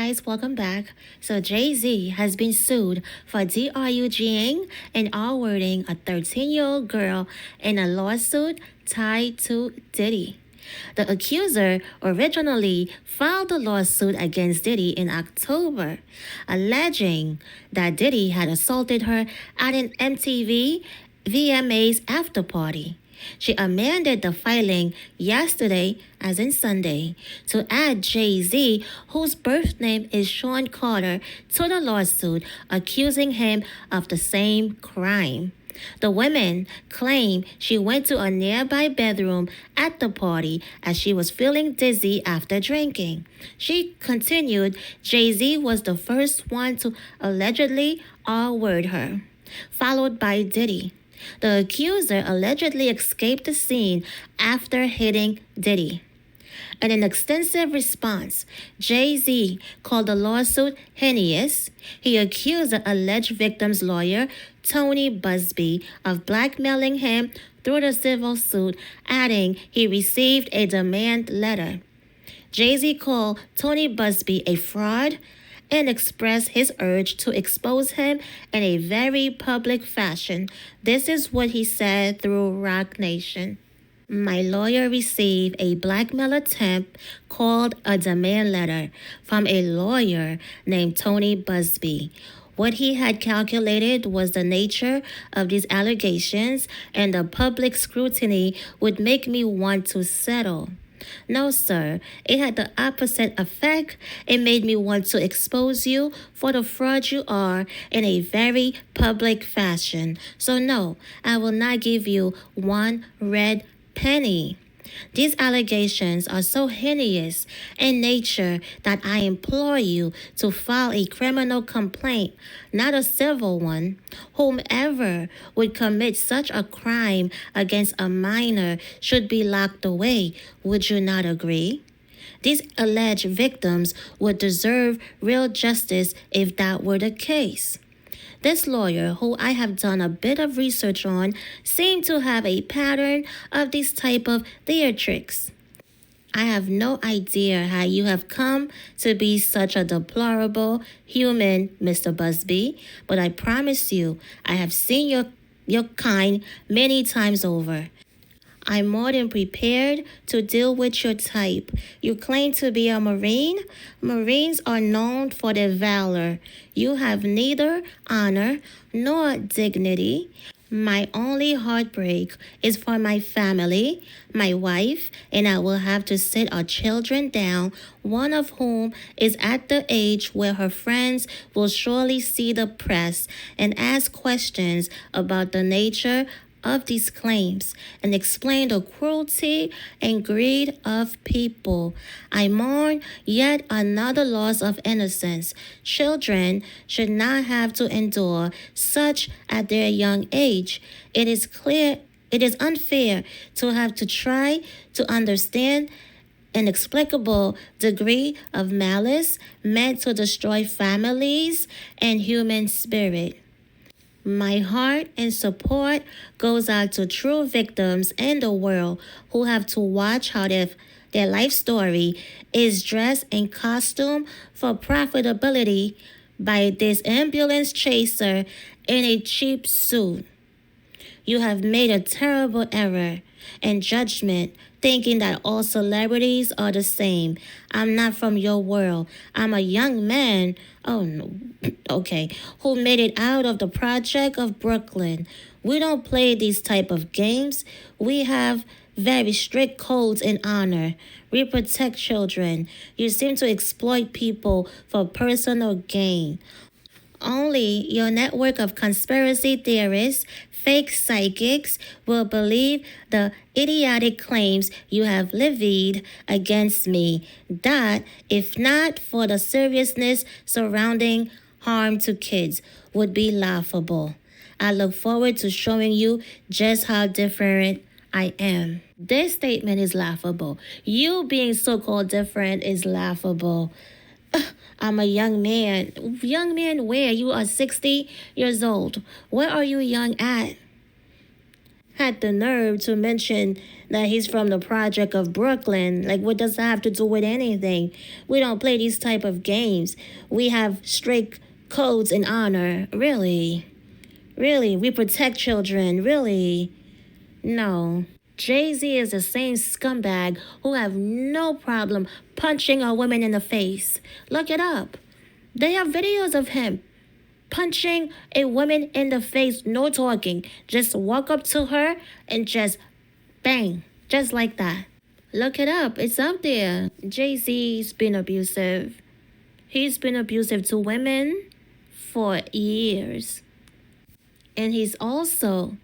guys, welcome back. So Jay-Z has been sued for DRUGing and R-wording a 13-year-old girl in a lawsuit tied to Diddy. The accuser originally filed a lawsuit against Diddy in October, alleging that Diddy had assaulted her at an MTV-VMAs afterparty. She amended the filing yesterday, as in Sunday, to add Jay-Z, whose birth name is Shawn Carter, to the lawsuit, accusing him of the same crime. The women claim she went to a nearby bedroom at the party as she was feeling dizzy after drinking. She continued Jay-Z was the first one to allegedly R-word her, followed by Diddy. The accuser allegedly escaped the scene after hitting Diddy. In an extensive response, Jay-Z called the lawsuit heinous. He accused the alleged victim's lawyer, Tony Busby, of blackmailing him through the civil suit, adding he received a demand letter. Jay-Z called Tony Busby a fraud and expressed his urge to expose him in a very public fashion. This is what he said through Roc Nation. My lawyer received a blackmail attempt called a demand letter from a lawyer named Tony Busby. What he had calculated was the nature of these allegations, and the public scrutiny would make me want to settle. No, sir, it had the opposite effect. It made me want to expose you for the fraud you are in a very public fashion. So no, I will not give you one red penny. These allegations are so heinous in nature that I implore you to file a criminal complaint, not a civil one. Whomever would commit such a crime against a minor should be locked away. Would you not agree? These alleged victims would deserve real justice if that were the case. This lawyer, who I have done a bit of research on, seemed to have a pattern of these type of theatrics. I have no idea how you have come to be such a deplorable human, Mr. Busby, but I promise you, I have seen your kind many times over. I'm more than prepared to deal with your type. You claim to be a Marine? Marines are known for their valor. You have neither honor nor dignity. My only heartbreak is for my family, my wife, and I will have to sit our children down, one of whom is at the age where her friends will surely see the press and ask questions about the nature of these claims and explain the cruelty and greed of people. I mourn yet another loss of innocence. Children should not have to endure such at their young age. It is unfair to have to try to understand an inexplicable degree of malice meant to destroy families and human spirit. My heart and support goes out to true victims in the world who have to watch how their life story is dressed in costume for profitability by this ambulance chaser in a cheap suit. You have made a terrible error in judgment, thinking that all celebrities are the same. I'm not from your world. I'm a young man, who made it out of the project of Brooklyn. We don't play these type of games. We have very strict codes and honor. We protect children. You seem to exploit people for personal gain. Only your network of conspiracy theorists, fake psychics, will believe the idiotic claims you have levied against me. That, if not for the seriousness surrounding harm to kids, would be laughable. I look forward to showing you just how different I am. This statement is laughable. You being so-called different is laughable. I'm a young man. Young man where? You are 60 years old. Where are you young at? had the nerve to mention that he's from the project of Brooklyn. Like, what does that have to do with anything? We don't play these type of games. We have strict codes and honor. Really? Really? We protect children. Really? No. Jay-Z is the same scumbag who have no problem punching a woman in the face. Look it up. They have videos of him punching a woman in the face, no talking. Just walk up to her and just bang, just like that. Look it up. It's up there. Jay-Z's been abusive. He's been abusive to women for years. And he's also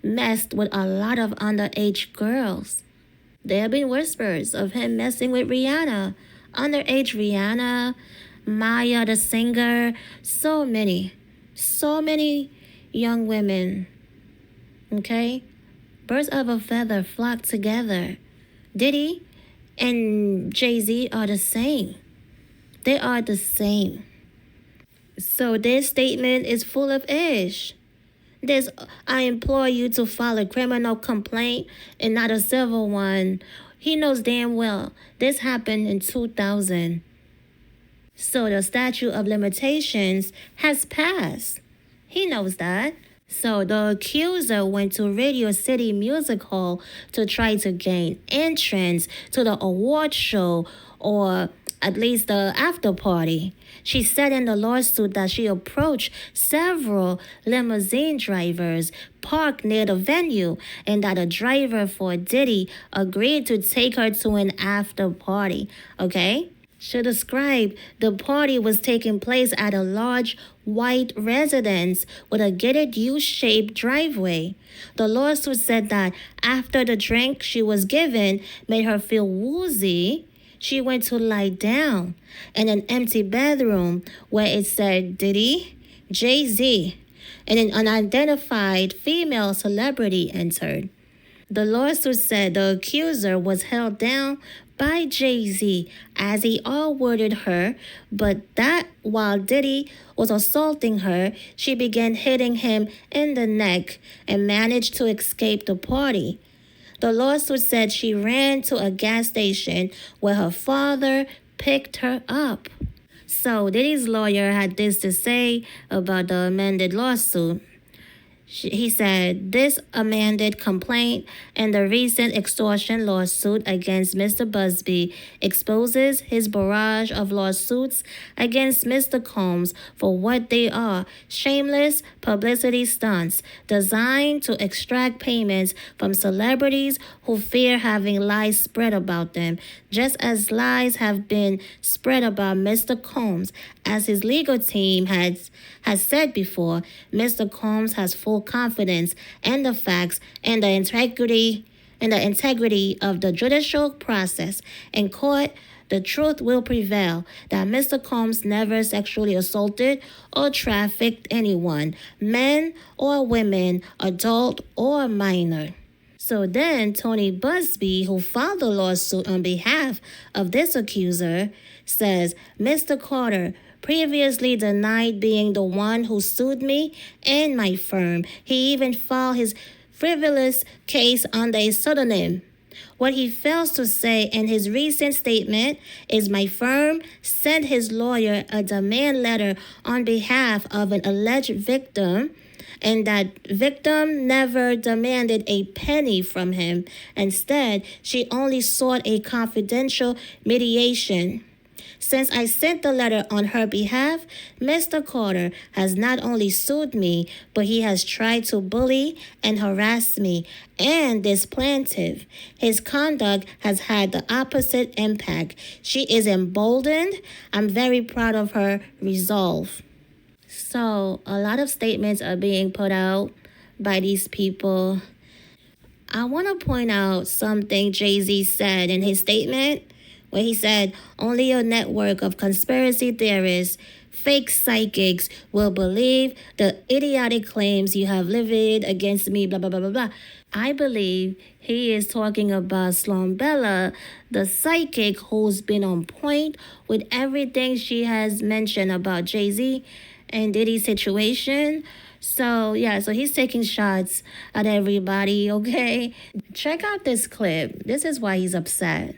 messed with a lot of underage girls. There have been whispers of him messing with Rihanna, underage Rihanna, Maya the singer, so many young women. Okay? Birds of a feather flock together. Diddy and Jay-Z are the same. They are the same. So this statement is full of ish. I implore you to file a criminal complaint and not a civil one. He knows damn well this happened in 2000. So the statute of limitations has passed. He knows that. So the accuser went to Radio City Music Hall to try to gain entrance to the award show, or at least the after party. She said in the lawsuit that she approached several limousine drivers parked near the venue and that a driver for Diddy agreed to take her to an after party. Okay? She described the party was taking place at a large white residence with a gated U-shaped driveway. The lawsuit said that after the drink she was given made her feel woozy, she went to lie down in an empty bedroom where it said Diddy, Jay-Z, and an unidentified female celebrity entered. The lawsuit said the accuser was held down by Jay-Z as he awarded her, but that while Diddy was assaulting her, she began hitting him in the neck and managed to escape the party. The lawsuit said she ran to a gas station where her father picked her up. So Diddy's lawyer had this to say about the amended lawsuit. He said, this amended complaint and the recent extortion lawsuit against Mr. Busby exposes his barrage of lawsuits against Mr. Combs for what they are: shameless publicity stunts designed to extract payments from celebrities who fear having lies spread about them, just as lies have been spread about Mr. Combs. As his legal team has said before, Mr. Combs has full confidence in the facts and the integrity of the judicial process. In court, the truth will prevail that Mr. Combs never sexually assaulted or trafficked anyone, men or women, adult or minor. So then Tony Busby, who filed the lawsuit on behalf of this accuser, says, Mr. Carter previously denied being the one who sued me and my firm. He even filed his frivolous case under a pseudonym. What he fails to say in his recent statement is my firm sent his lawyer a demand letter on behalf of an alleged victim, and that victim never demanded a penny from him. Instead, she only sought a confidential mediation. Since I sent the letter on her behalf, Mr. Carter has not only sued me, but he has tried to bully and harass me and this plaintiff. His conduct has had the opposite impact. She is emboldened. I'm very proud of her resolve. So a lot of statements are being put out by these people. I want to point out something Jay-Z said in his statement, where he said, only a network of conspiracy theorists, fake psychics will believe the idiotic claims you have levied against me, blah, blah, blah, blah, blah. I believe he is talking about Sloan Bella, the psychic who's been on point with everything she has mentioned about Jay-Z and Diddy situation. So yeah, so he's taking shots at everybody, okay? Check out this clip. This is why he's upset.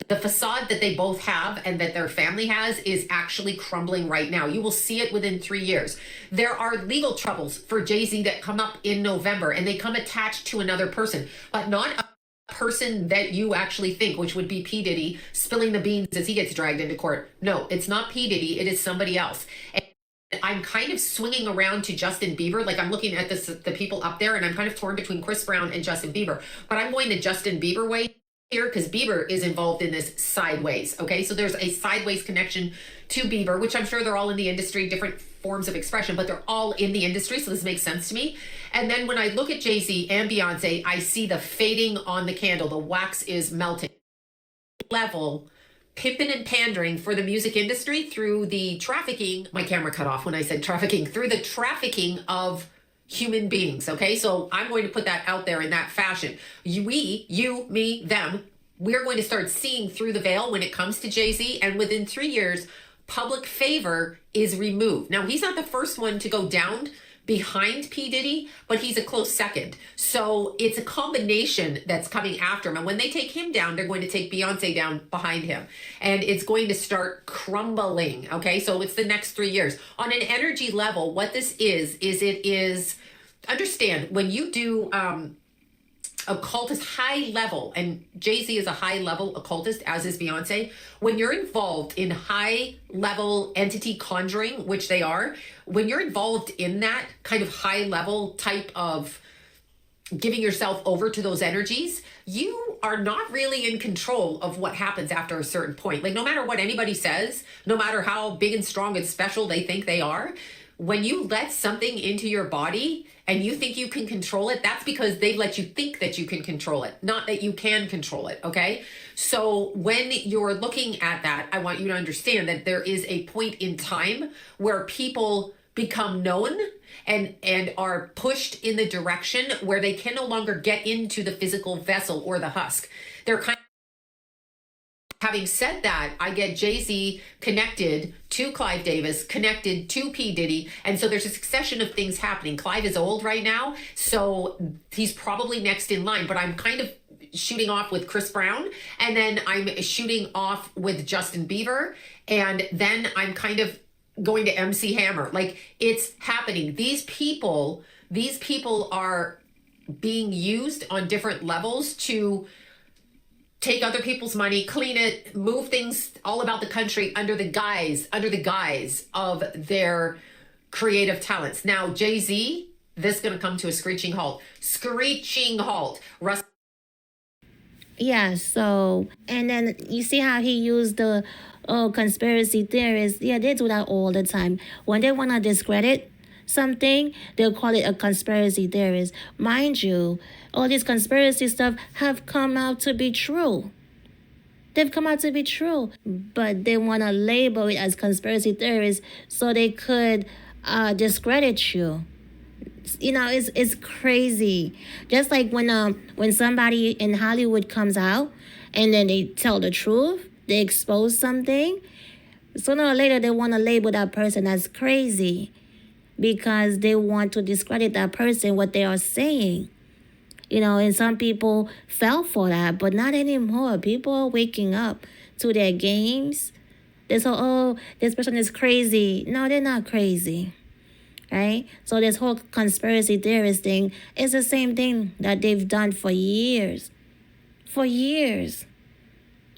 The facade that they both have and that their family has is actually crumbling right now. You will see it within 3 years. There are legal troubles for Jay-Z that come up in November, and they come attached to another person, but not a person that you actually think, which would be P. Diddy spilling the beans as he gets dragged into court. No, it's not P. Diddy. It is somebody else. And I'm kind of swinging around to Justin Bieber. Like, I'm looking at the people up there, and I'm kind of torn between Chris Brown and Justin Bieber. But I'm going the Justin Bieber way here because Bieber is involved in this sideways. Okay, so there's a sideways connection to Bieber, which I'm sure they're all in the industry, different forms of expression, but they're all in the industry, so this makes sense to me. And then when I look at Jay-Z and Beyonce, I see the fading on the candle. The wax is melting. Level pimping and pandering for the music industry through the trafficking. My camera cut off when I said trafficking. Through the trafficking of human beings. Okay, so I'm going to put that out there in that fashion. We, you, me, them, we're going to start seeing through the veil when it comes to Jay-Z, and within 3 years, public favor is removed. Now, he's not the first one to go down behind P. Diddy, but he's a close second. So it's a combination that's coming after him. And when they take him down, they're going to take Beyonce down behind him. And it's going to start crumbling. Okay, so it's the next 3 years. On an energy level, what this is it is, understand, when you do occultist high level, and Jay-Z is a high level occultist, as is Beyonce. When you're involved in high level entity conjuring, which they are, when you're involved in that kind of high level type of giving yourself over to those energies, you are not really in control of what happens after a certain point. Like, no matter what anybody says, no matter how big and strong and special they think they are, when you let something into your body and you think you can control it, that's because they let you think that you can control it, not that you can control it, okay? So when you're looking at that, I want you to understand that there is a point in time where people become known and are pushed in the direction where they can no longer get into the physical vessel or the husk. They're kind of, having said that, I get Jay-Z connected to Clive Davis, connected to P. Diddy, and so there's a succession of things happening. Clive is old right now, so he's probably next in line, but I'm kind of shooting off with Chris Brown, and then I'm shooting off with Justin Bieber, and then I'm kind of going to MC Hammer. Like, it's happening. These people are being used on different levels to take other people's money, clean it, move things all about the country under the guise of their creative talents. Now, Jay-Z, this is going to come to a screeching halt. Screeching halt. Yeah, so, and then you see how he used the conspiracy theorists. Yeah, they do that all the time. When they want to discredit something, they'll call it a conspiracy theorist. Mind you, all this conspiracy stuff have come out to be true. They've come out to be true, but they want to label it as conspiracy theorists so they could discredit you. You know, it's crazy. Just like when somebody in Hollywood comes out and then they tell the truth, they expose something, sooner or later they want to label that person as crazy because they want to discredit that person, what they are saying. You know, and some people fell for that, but not anymore. People are waking up to their games. They say, oh, this person is crazy. No, they're not crazy. Right? So this whole conspiracy theorist thing is the same thing that they've done for years. For years.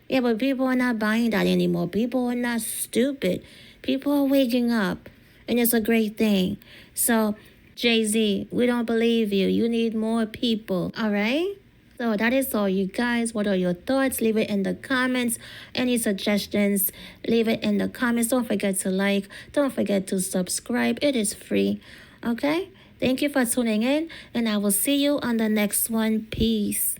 Yeah, but people are not buying that anymore. People are not stupid. People are waking up. And it's a great thing. So, Jay-Z, we don't believe you. You need more people. All right? So that is all, you guys. What are your thoughts? Leave it in the comments. Any suggestions, leave it in the comments. Don't forget to like. Don't forget to subscribe. It is free. Okay? Thank you for tuning in, and I will see you on the next one. Peace.